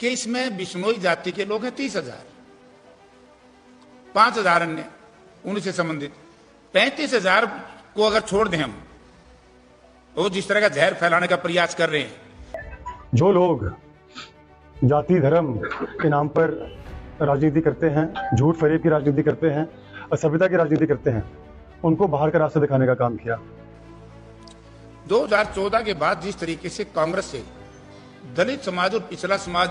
कि इसमें बिश्नोई जाति के लोग हैं 30,000, 5,000 अन्य उनसे संबंधित, 35,000 को अगर छोड़ दें हम, वो जिस तरह का जहर फैलाने का प्रयास कर रहे हैं। जो लोग जाति धर्म के नाम पर राजनीति करते हैं, झूठ फरेब की राजनीति करते हैं, असभ्यता की राजनीति करते हैं, उनको बाहर का रास्ता दिखाने का काम किया। 2014 के बाद जिस तरीके से कांग्रेस से दलित समाज और पिछड़ा समाज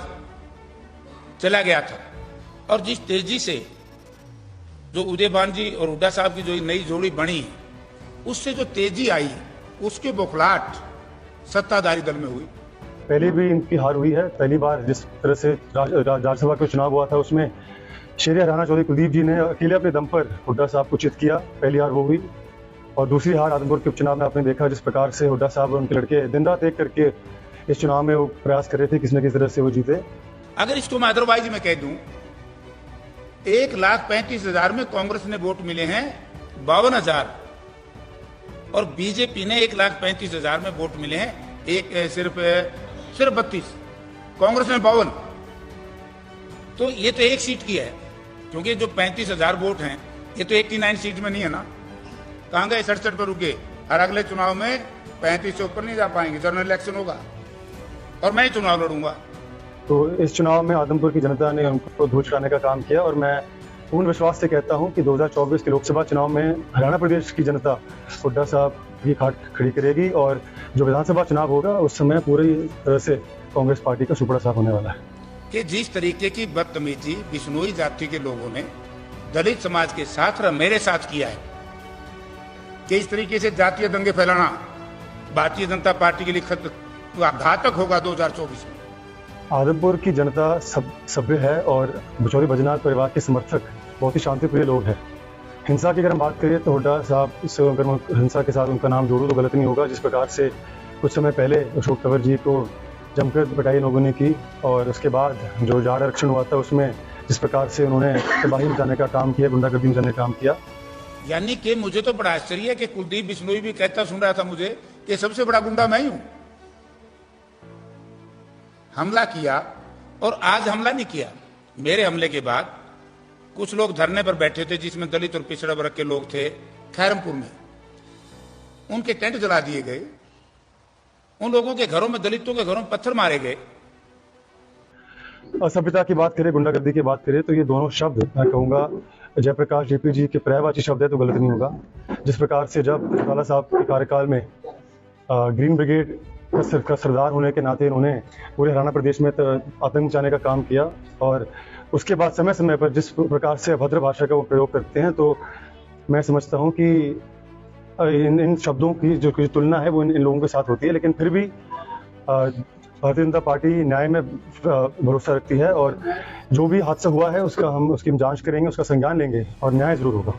चला गया था, और जिस तेजी से जो उदयभान जी और हुड्डा साहब की जो नई जोड़ी बनी, उससे जो तेजी आई, उसके बौखलाहट सत्ताधारी दल में हुई। पहले भी इनकी हार हुई है। पहली बार जिस तरह से राज्यसभा का चुनाव हुआ था, उसमें शेर हरियाणा चौधरी कुलदीप जी ने अकेले अपने दम पर हुड्डा साहब को चित किया, पहली हार वो हुई। और दूसरी हार आदमपुर के उपचुनाव में आपने देखा जिस प्रकार से हुड्डा साहब और उनके लड़के दिन रात एक करके इस चुनाव में वो प्रयास कर रहे थे किसी न किसी तरह से वो जीते। अगर इसको मैं अदरवाइज में कह दूं, 1,35,000 में कांग्रेस ने वोट मिले हैं 52,000, और बीजेपी ने 1,35,000 में वोट मिले हैं सिर्फ 32, कांग्रेस ने 52। तो ये तो एक सीट की है, क्योंकि जो 35,000 वोट हैं ये तो 89 सीट में नहीं है ना, कहां गए 67 पर रुके। और अगले चुनाव में 35 से ऊपर नहीं जा पाएंगे, जनरल इलेक्शन होगा और मैं ही चुनाव लड़ूंगा। तो इस चुनाव में आदमपुर की जनता ने उनको धूल चढ़ाने का काम किया, और मैं पूर्ण विश्वास से कहता हूं कि 2024 के लोकसभा चुनाव में हरियाणा प्रदेश की जनता हुड्डा साहब की खाट खड़ी करेगी, और जो विधानसभा चुनाव होगा उस समय पूरी तरह से कांग्रेस पार्टी का सुपड़ा साफ होने वाला है। कि जिस तरीके की बदतमीजी बिश्नोई जाति के लोगों ने दलित समाज के साथ और मेरे साथ किया है, कि इस तरीके से जातीय दंगे फैलाना भारतीय जनता पार्टी के लिए घातक होगा 2024 में। आदमपुर की जनता सभ्य है, और बिचौली बैजनाथ परिवार के समर्थक बहुत ही शांतिप्रिय लोग हैं। हिंसा की अगर हम बात करें तो हुड्डा साहब से अगर हिंसा के साथ उनका नाम जोड़ूं तो गलत नहीं होगा। जिस प्रकार से कुछ समय पहले अशोक तंवर जी को जमकर पिटाई लोगों ने की, और उसके बाद जो जाट आरक्षण हुआ था उसमें जिस प्रकार से उन्होंने तबाही मचाने का काम किया, गुंडागर्दी मचाने का काम किया। यानी कि मुझे तो बड़ा आश्चर्य है कि कुलदीप बिश्नोई भी कहता सुन रहा था मुझे कि सबसे बड़ा गुंडा मैं ही हूं। हमला किया और आज हमला नहीं किया। मेरे हमले के बाद कुछ लोग धरने पर बैठे थे जिसमें दलित और पिछड़ा वर्ग के लोग थे खैरमपुर में, उनके टेंट जला दिए गए, उन लोगों के घरों में, दलितों के घरों में पत्थर मारे गए। असभ्यता की बात करें, गुंडागर्दी की बात करें, तो ये दोनों शब्द मैं कहूँगा जयप्रकाश जेपी जी के पर्यायवाची शब्द है, तो गलत नहीं होगा। जिस प्रकार से जब चौटाला साहब के कार्यकाल में ग्रीन ब्रिगेड का सरदार होने के नाते इन्होंने पूरे हरियाणा प्रदेश में आतंक मचाने का काम किया, और उसके बाद समय समय पर जिस प्रकार से अभद्र भाषा का वो प्रयोग करते हैं, तो मैं समझता हूँ कि इन शब्दों की जो तुलना है वो इन लोगों के साथ होती है। लेकिन फिर भी भारतीय जनता पार्टी न्याय में भरोसा रखती है, और जो भी हादसा हुआ है उसकी हम जांच करेंगे, उसका संज्ञान लेंगे और न्याय जरूर होगा।